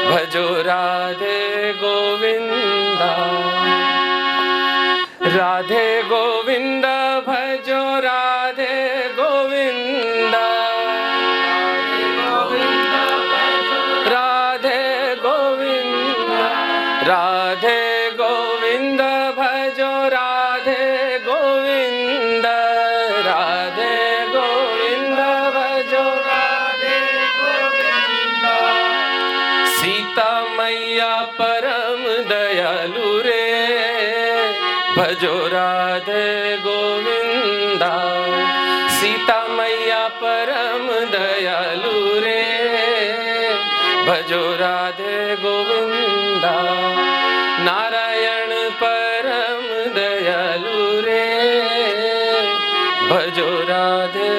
भजो राधे गोविंदा, राधे गोविंदा भजो राधे गोविंदा, राधे गोविंदा, राधे गोविंदा भजो राधे गोविंदा, राधे गोविंदा भजो राधे गोविंदा। सीता मैया परम दयालु रे, भजो राधे गोविंदा, सीता मैया परम दयालु रे, भजो राधे गोविंदा। नारायण परम दयालु रे, भजो राधे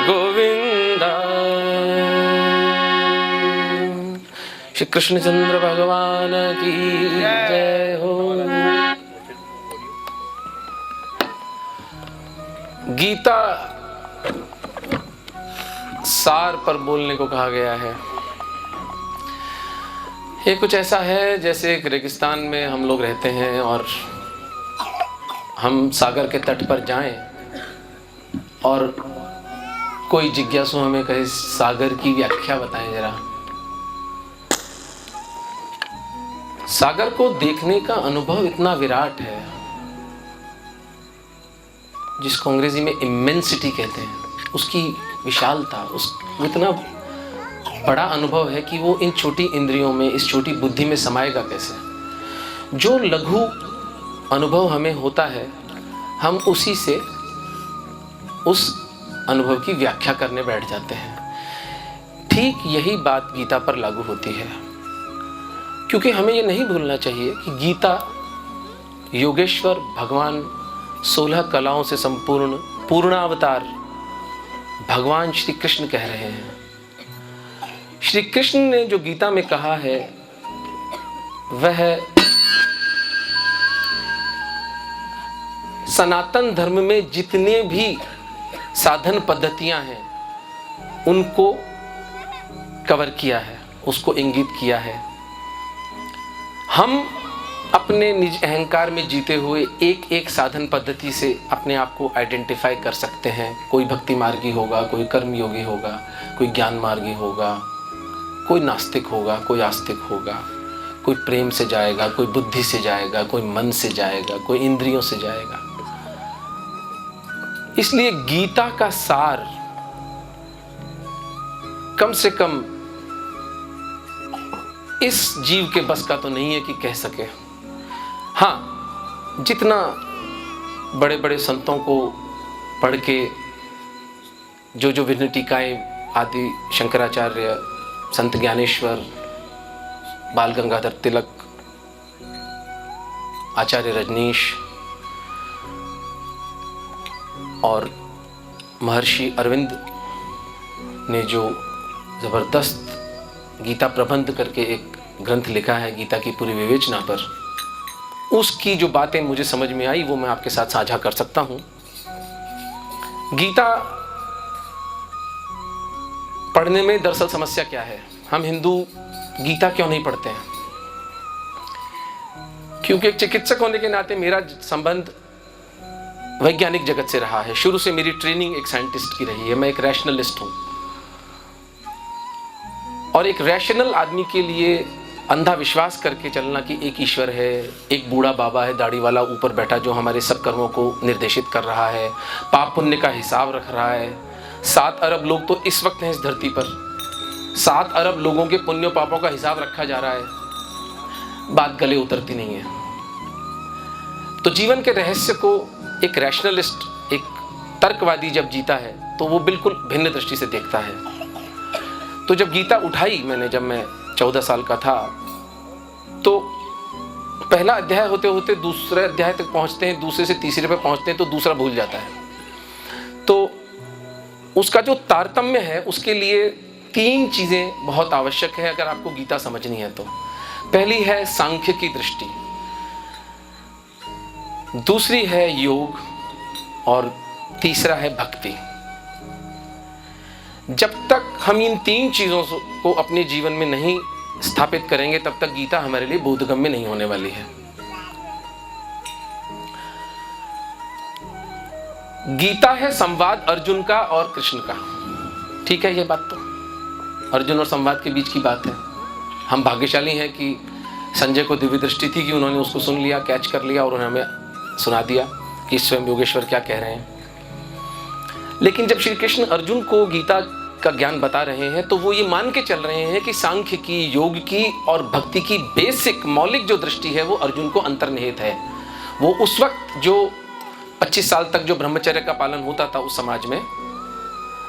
गोविंदा। श्री कृष्णचंद्र भगवान की जय हो। गीता सार पर बोलने को कहा गया है। ये कुछ ऐसा है जैसे एक रेगिस्तान में हम लोग रहते हैं और हम सागर के तट पर जाएं और कोई जिज्ञासु हमें कहे सागर की व्याख्या बताएं जरा। सागर को देखने का अनुभव इतना विराट है जिसको अंग्रेजी में इमेंसिटी कहते हैं, उसकी विशालता, उस इतना बड़ा अनुभव है कि वो इन छोटी इंद्रियों में, इस छोटी बुद्धि में समाएगा कैसे। जो लघु अनुभव हमें होता है हम उसी से उस अनुभव की व्याख्या करने बैठ जाते हैं। ठीक यही बात गीता पर लागू होती है, क्योंकि हमें ये नहीं भूलना चाहिए कि गीता योगेश्वर भगवान 16 कलाओं से संपूर्ण पूर्णावतार भगवान श्री कृष्ण कह रहे हैं। श्री कृष्ण ने जो गीता में कहा है वह सनातन धर्म में जितने भी साधन पद्धतियां हैं उनको कवर किया है, उसको इंगित किया है। हम अपने निज अहंकार में जीते हुए एक एक साधन पद्धति से अपने आप को आइडेंटिफाई कर सकते हैं। कोई भक्ति मार्गी होगा, कोई कर्म योगी होगा, कोई ज्ञान मार्गी होगा, कोई नास्तिक होगा, कोई आस्तिक होगा, कोई प्रेम से जाएगा, कोई बुद्धि से जाएगा, कोई मन से जाएगा, कोई इंद्रियों से जाएगा। इसलिए गीता का सार कम से कम इस जीव के बस का तो नहीं है कि कह सके। हाँ, जितना बड़े बड़े संतों को पढ़ के जो जो विभिन्न टीकाएं आदि शंकराचार्य, संत ज्ञानेश्वर, बाल गंगाधर तिलक, आचार्य रजनीश और महर्षि अरविंद ने जो जबरदस्त गीता प्रबंध करके एक ग्रंथ लिखा है गीता की पूरी विवेचना पर, उसकी जो बातें मुझे समझ में आई वो मैं आपके साथ साझा कर सकता हूं। गीता पढ़ने में दरअसल समस्या क्या है? हम हिंदू गीता क्यों नहीं पढ़ते हैं? क्योंकि एक चिकित्सक होने के नाते मेरा संबंध वैज्ञानिक जगत से रहा है। शुरू से मेरी ट्रेनिंग एक साइंटिस्ट की रही है। मैं एक रैशनलिस्ट हूं और एक रैशनल आदमी के लिए अंधा विश्वास करके चलना कि एक ईश्वर है, एक बूढ़ा बाबा है दाढ़ी वाला ऊपर बैठा जो हमारे सब कर्मों को निर्देशित कर रहा है, पाप पुण्य का हिसाब रख रहा है। 7 अरब लोग तो इस वक्त हैं इस धरती पर, 7 अरब लोगों के पुण्य पापों का हिसाब रखा जा रहा है। बात गले उतरती नहीं है। तो जीवन के रहस्य को एक रैशनलिस्ट, एक तर्कवादी जब जीता है तो वो बिल्कुल भिन्न दृष्टि से देखता है। तो जब गीता उठाई मैंने, जब मैं 14 साल का था, तो पहला अध्याय होते होते दूसरे अध्याय तक पहुंचते हैं, दूसरे से तीसरे पे पहुंचते हैं तो दूसरा भूल जाता है। तो उसका जो तारतम्य है उसके लिए 3 चीजें बहुत आवश्यक है अगर आपको गीता समझनी है तो। पहली है सांख्य की दृष्टि, दूसरी है योग और तीसरा है भक्ति। जब तक हम इन 3 चीजों को अपने जीवन में नहीं स्थापित करेंगे तब तक गीता हमारे लिए बोधगम्य नहीं होने वाली है। गीता है संवाद अर्जुन का और कृष्ण का। ठीक है, ये बात तो अर्जुन और संवाद के बीच की बात है। हम भाग्यशाली हैं कि संजय को दिव्य दृष्टि थी कि उन्होंने उसको सुन लिया, कैच कर लिया और उन्होंने हमें सुना दिया कि स्वयं योगेश्वर क्या कह रहे हैं। लेकिन जब श्री कृष्ण अर्जुन को गीता का ज्ञान बता रहे हैं तो वो ये मान के चल रहे हैं कि सांख्य की, योग की और भक्ति की बेसिक मौलिक जो दृष्टि है वो अर्जुन को अंतर्निहित है। वो उस वक्त जो 25 साल तक जो ब्रह्मचर्य का पालन होता था उस समाज में,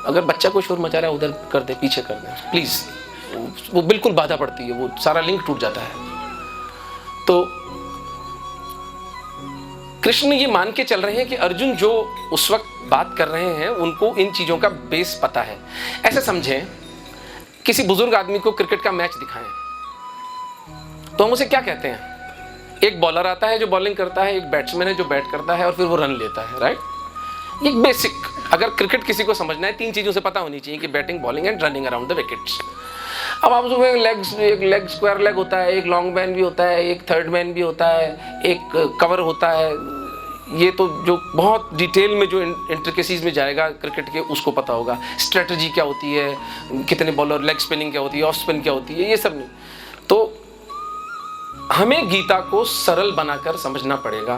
अगर बच्चा कोई शोर मचा रहा है उधर कर दे, पीछे कर दे प्लीज, वो बिल्कुल बाधा पड़ती है, वो सारा लिंक टूट जाता है। तो कृष्ण ये मान के चल रहे हैं कि अर्जुन जो उस वक्त बात कर रहे हैं उनको इन चीजों का बेस पता है। ऐसे समझें, किसी बुजुर्ग आदमी को क्रिकेट का मैच दिखाएं तो हम उसे क्या कहते हैं? एक बॉलर आता है जो बॉलिंग करता है, एक बैट्समैन है जो बैट करता है और फिर वो रन लेता है, राइट? ये बेसिक, अगर क्रिकेट किसी को समझना है 3 चीजों से पता होनी चाहिए कि batting, bowling and running around the wickets. अब आप उसमें एक लेग स्क्वायर लेग होता है, एक लॉन्ग मैन भी होता है, एक थर्ड मैन भी होता है, एक कवर होता है। ये तो जो बहुत डिटेल में जो इंट्रिकेसीज में जाएगा क्रिकेट के, उसको पता होगा। स्ट्रेटजी क्या होती है, कितने बॉलर, लेग स्पिनिंग क्या होती है, ऑफ स्पिन क्या होती है, ये सब नहीं। तो हमें गीता को सरल बनाकर समझना पड़ेगा।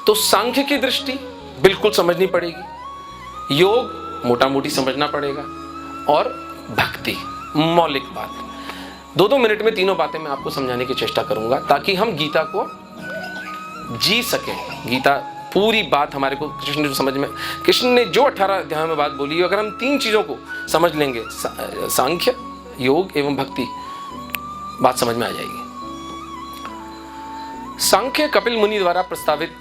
तो सांख्य की दृष्टि बिल्कुल समझनी पड़ेगी, योग मोटा मोटी समझना पड़ेगा और भक्ति मौलिक बात। 2-2 मिनट में तीनों बातें मैं आपको समझाने की चेष्टा करूंगा ताकि हम गीता को जी सकें। गीता पूरी बात हमारे को कृष्ण ने जो 18 अध्याय में बात बोली है, अगर हम 3 चीजों को समझ लेंगे, सांख्य, योग एवं भक्ति, बात समझ में आ जाएगी। सांख्य कपिल मुनि द्वारा प्रस्तावित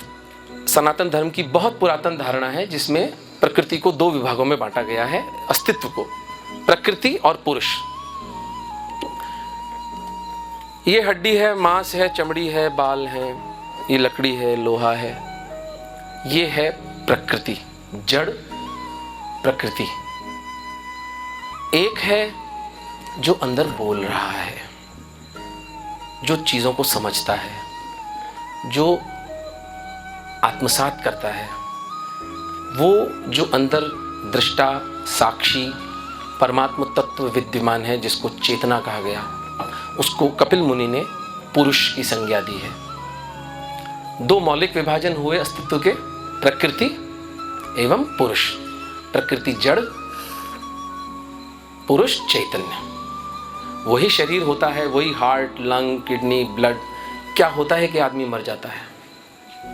सनातन धर्म की बहुत पुरातन धारणा है जिसमें प्रकृति को 2 विभागों में बांटा गया है, अस्तित्व को, प्रकृति और पुरुष। ये हड्डी है, मांस है, चमड़ी है, बाल है, ये लकड़ी है, लोहा है, ये है प्रकृति, जड़ प्रकृति। एक है जो अंदर बोल रहा है, जो चीजों को समझता है, जो आत्मसात करता है, वो जो अंदर दृष्टा, साक्षी, परमात्म तत्व विद्यमान है, जिसको चेतना कहा गया, उसको कपिल मुनि ने पुरुष की संज्ञा दी है। 2 मौलिक विभाजन हुए अस्तित्व के, प्रकृति एवं पुरुष। प्रकृति जड़, पुरुष चैतन्य। वही शरीर होता है, वही हार्ट, लंग, किडनी, ब्लड। क्या होता है कि आदमी मर जाता है?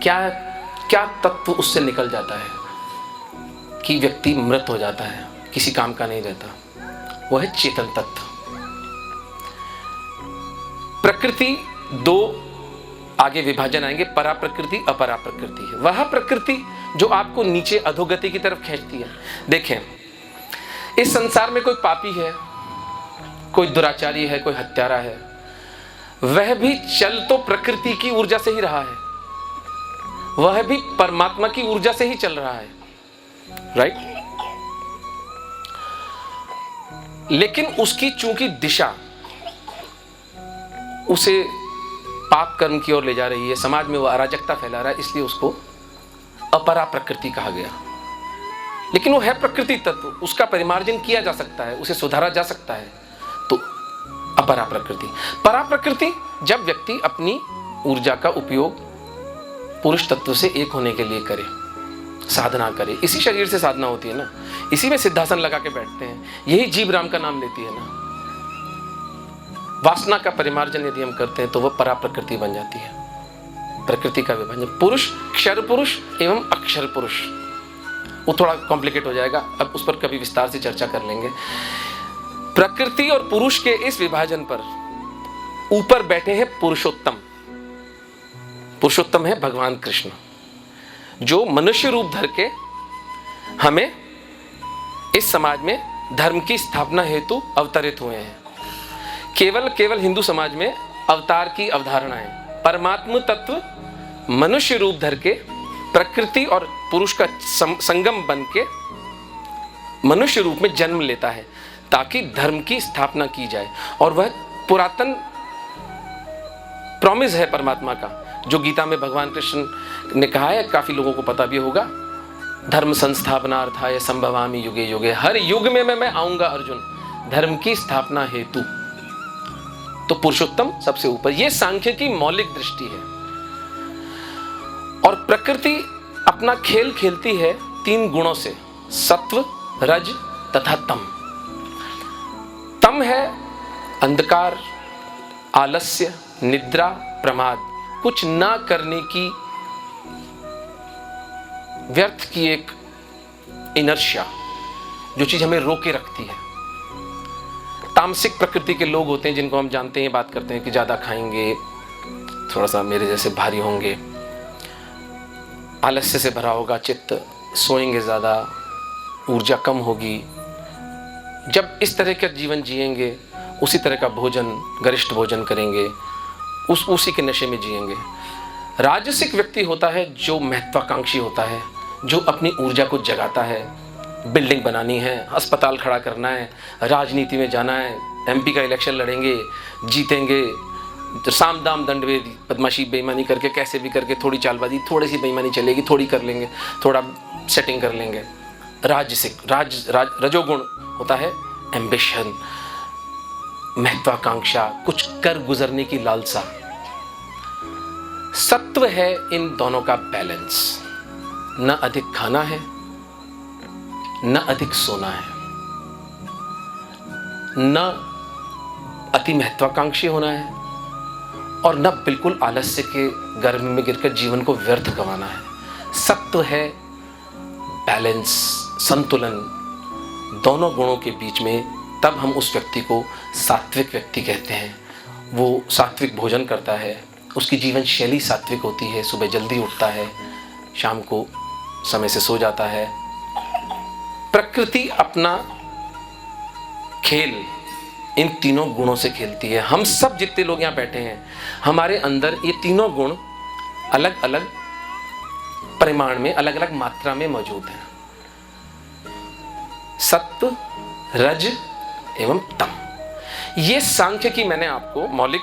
क्या तत्व उससे निकल जाता है कि व्यक्ति मृत हो जाता है, किसी काम का नहीं रहता? वह है चेतन तत्व। प्रकृति 2 आगे विभाजन आएंगे, परा प्रकृति, अपरा प्रकृति है। वह प्रकृति जो आपको नीचे अधोगति की तरफ खींचती है। देखें, इस संसार में कोई पापी है, कोई दुराचारी है, कोई हत्यारा है, वह भी चल तो प्रकृति की ऊर्जा से ही रहा है, वह भी परमात्मा की ऊर्जा से ही चल रहा है, राइट? लेकिन उसकी चूंकि दिशा उसे पाप कर्म की ओर ले जा रही है, समाज में वह अराजकता फैला रहा है, इसलिए उसको अपरा प्रकृति कहा गया। लेकिन वो है प्रकृति तत्व, उसका परिमार्जन किया जा सकता है, उसे सुधारा जा सकता है, तो अपरा प्रकृति। परा प्रकृति जब व्यक्ति अपनी ऊर्जा का उपयोग पुरुष तत्व से एक होने के लिए करे, साधना करे। इसी शरीर से साधना होती है ना, इसी में सिद्धासन लगा के बैठते हैं, यही जीव राम का नाम लेती है ना। वासना का परिमार्जन यदि हम करते हैं तो वह परा प्रकृति बन जाती है, प्रकृति का विभाजन। पुरुष, क्षर पुरुष एवं अक्षर पुरुष, वो थोड़ा कॉम्प्लिकेट हो जाएगा, अब उस पर कभी विस्तार से चर्चा कर लेंगे। प्रकृति और पुरुष के इस विभाजन पर ऊपर बैठे हैं पुरुषोत्तम। पुरुषोत्तम है भगवान कृष्ण, जो मनुष्य रूप धर के हमें इस समाज में धर्म की स्थापना हेतु अवतरित हुए हैं। केवल हिंदू समाज में अवतार की अवधारणा है। परमात्म तत्व मनुष्य रूप धर के प्रकृति और पुरुष का संगम बन के मनुष्य रूप में जन्म लेता है ताकि धर्म की स्थापना की जाए। और वह पुरातन प्रॉमिस है परमात्मा का, जो गीता में भगवान कृष्ण ने कहा है, काफी लोगों को पता भी होगा, धर्म संस्थापनार्थाय संभवामि युगे युगे, हर युग में मैं आऊंगा अर्जुन, धर्म की स्थापना हेतु। तो पुरुषोत्तम सबसे ऊपर, यह सांख्य की मौलिक दृष्टि है। और प्रकृति अपना खेल खेलती है 3 गुणों से, सत्व, रज तथा तम। तम है अंधकार, आलस्य, निद्रा, प्रमाद, कुछ ना करने की, व्यर्थ की एक इनर्शिया, जो चीज हमें रोके रखती है। तामसिक प्रकृति के लोग होते हैं जिनको हम जानते हैं, बात करते हैं कि ज्यादा खाएंगे, थोड़ा सा मेरे जैसे भारी होंगे, आलस्य से भरा होगा चित्त, सोएंगे ज्यादा, ऊर्जा कम होगी। जब इस तरह का जीवन जिएंगे, उसी तरह का भोजन, गरिष्ठ भोजन करेंगे, उसी के नशे में जिएंगे। राजसिक व्यक्ति होता है जो महत्वाकांक्षी होता है, जो अपनी ऊर्जा को जगाता है, बिल्डिंग बनानी है, अस्पताल खड़ा करना है, राजनीति में जाना है, एमपी का इलेक्शन लड़ेंगे, जीतेंगे, तो साम दाम दंडभेद, बदमाशी बेईमानी करके, कैसे भी करके, थोड़ी चालबाजी, थोड़ी सी बेईमानी चलेगी, थोड़ी कर लेंगे, थोड़ा सेटिंग कर लेंगे। राजसिक रजोगुण होता है एम्बिशन, महत्वाकांक्षा, कुछ कर गुजरने की लालसा। सत्व है इन दोनों का बैलेंस, न अधिक खाना है, न अधिक सोना है, न अति महत्वाकांक्षी होना है, और न बिल्कुल आलस्य के गर्भ में गिरकर जीवन को व्यर्थ गंवाना है। सत्व है बैलेंस, संतुलन, दोनों गुणों के बीच में। तब हम उस व्यक्ति को सात्विक व्यक्ति कहते हैं। वो सात्विक भोजन करता है, उसकी जीवन शैली सात्विक होती है, सुबह जल्दी उठता है, शाम को समय से सो जाता है। प्रकृति अपना खेल इन तीनों गुणों से खेलती है। हम सब जितने लोग यहाँ बैठे हैं, हमारे अंदर ये तीनों गुण अलग अलग परिमाण में, अलग अलग मात्रा में मौजूद हैं। सत्व, रज एवं तम। ये सांख्य की मैंने आपको मौलिक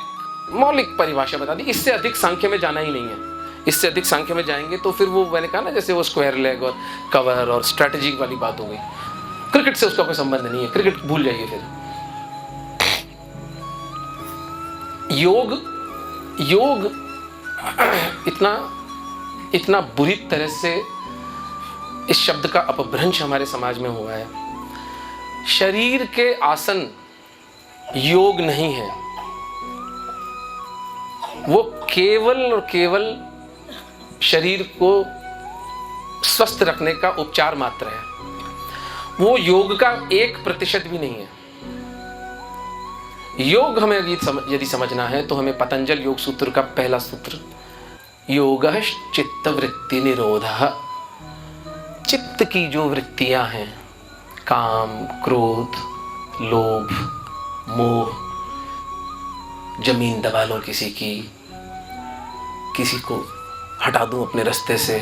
परिभाषा बता दी। इससे अधिक सांख्य में जाना ही नहीं है। इससे अधिक सांख्य में जाएंगे तो फिर वो मैंने कहा ना, जैसे वो स्क्वायर लेग और कवर और स्ट्रेटेजी वाली बात हो गई। क्रिकेट से उसका कोई संबंध नहीं है, क्रिकेट भूल जाइए। फिर योग इतना बुरी तरह से इस शब्द का अपभ्रंश हमारे समाज में हुआ है। शरीर के आसन योग नहीं है, वो केवल और केवल शरीर को स्वस्थ रखने का उपचार मात्र है। वो योग का 1% भी नहीं है। योग हमें यदि समझना है तो हमें पतंजल योग सूत्र का पहला सूत्र, योगः चित्त वृत्ति निरोधः। चित्त की जो वृत्तियां हैं, काम, क्रोध, लोभ, मोह, जमीन दबा लो किसी को हटा दूं अपने रास्ते से।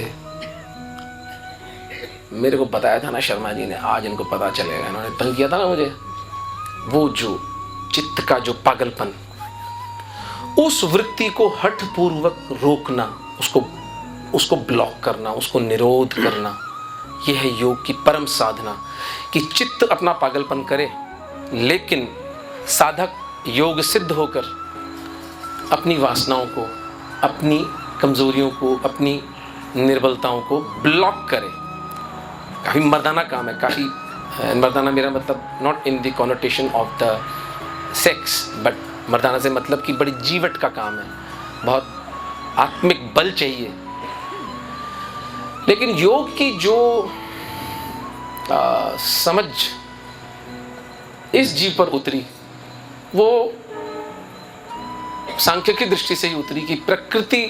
मेरे को बताया था ना शर्मा जी ने, आज इनको पता चलेगा, इन्होंने तंग किया था ना मुझे। वो जो चित्त का जो पागलपन, उस वृत्ति को हठपूर्वक रोकना, उसको ब्लॉक करना, उसको निरोध करना, यह है योग की परम साधना। कि चित्त अपना पागलपन करे, लेकिन साधक योग सिद्ध होकर अपनी वासनाओं को, अपनी कमजोरियों को, अपनी निर्बलताओं को ब्लॉक करे। काफी मर्दाना काम है, काफी मर्दाना मेरा मतलब not in the connotation of the sex, but मर्दाना से मतलब कि बड़ी जीवट का काम है, बहुत आत्मिक बल चाहिए। लेकिन योग की जो समझ इस जीव पर उतरी, वो सांख्य की दृष्टि से ही उतरी कि प्रकृति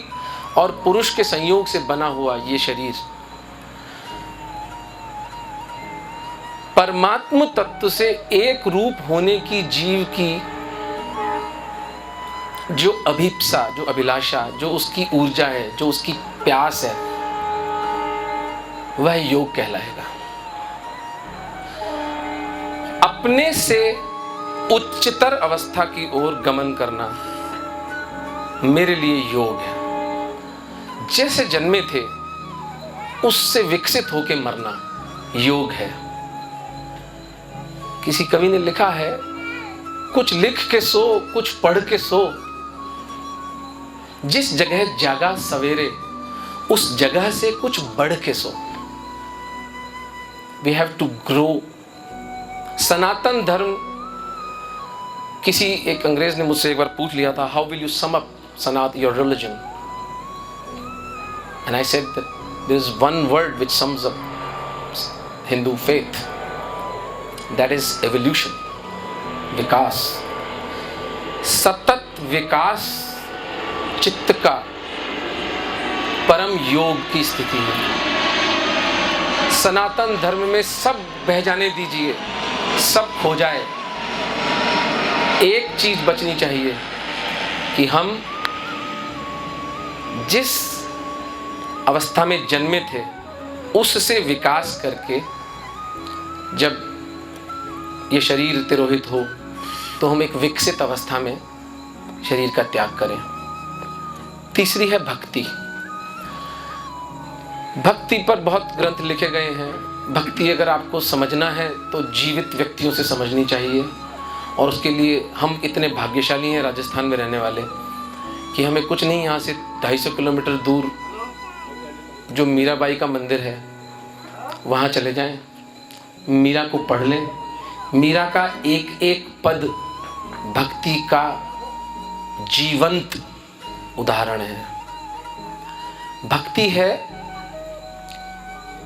और पुरुष के संयोग से बना हुआ ये शरीर परमात्म तत्व से एक रूप होने की जीव की जो अभिप्सा, जो अभिलाषा, जो उसकी ऊर्जा है, जो उसकी प्यास है, वह योग कहलाएगा। अपने से उच्चतर अवस्था की ओर गमन करना, मेरे लिए योग है। जैसे जन्मे थे उससे विकसित होके मरना योग है। किसी कवि ने लिखा है, कुछ लिख के सो, कुछ पढ़ के सो, जिस जगह जागा सवेरे उस जगह से कुछ बढ़ के so. We have to grow. Sanatan Dharma, किसी एक अंग्रेज ने मुझसे एक बार पूछ लिया था, how will you sum up सनात your religion, and I said that there is one word which sums up Hindu faith, that is evolution, विकास। सतत विकास चित्त का परम योग की स्थिति है। सनातन धर्म में सब बह जाने दीजिए, सब खो जाए, एक चीज बचनी चाहिए कि हम जिस अवस्था में जन्मे थे उससे विकास करके जब ये शरीर तिरोहित हो तो हम एक विकसित अवस्था में शरीर का त्याग करें। तीसरी है भक्ति। भक्ति पर बहुत ग्रंथ लिखे गए हैं। भक्ति अगर आपको समझना है तो जीवित व्यक्तियों से समझनी चाहिए, और उसके लिए हम इतने भाग्यशाली हैं राजस्थान में रहने वाले कि हमें कुछ नहीं, यहाँ से 250 किलोमीटर दूर जो मीराबाई का मंदिर है वहाँ चले जाएं, मीरा को पढ़ लें। मीरा का एक एक पद भक्ति का जीवंत उदाहरण है। भक्ति है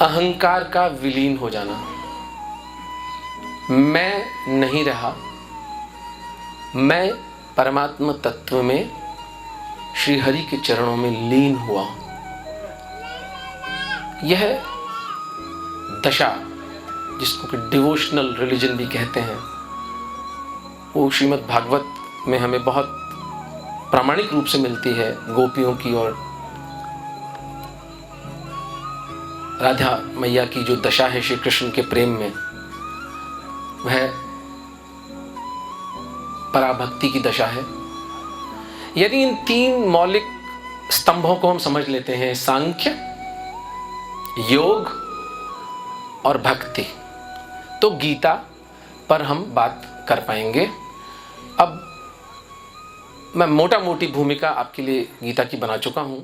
अहंकार का विलीन हो जाना। मैं नहीं रहा, मैं परमात्मा तत्व में श्री हरि के चरणों में लीन हुआ। यह दशा जिसको कि डिवोशनल रिलीजन भी कहते हैं, वो श्रीमद् भागवत में हमें बहुत प्रामाणिक रूप से मिलती है। गोपियों की और राधा मैया की जो दशा है श्री कृष्ण के प्रेम में, वह पराभक्ति की दशा है। यदि इन तीन मौलिक स्तंभों को हम समझ लेते हैं, सांख्य, योग और भक्ति, तो गीता पर हम बात कर पाएंगे। अब मैं मोटा मोटी भूमिका आपके लिए गीता की बना चुका हूं।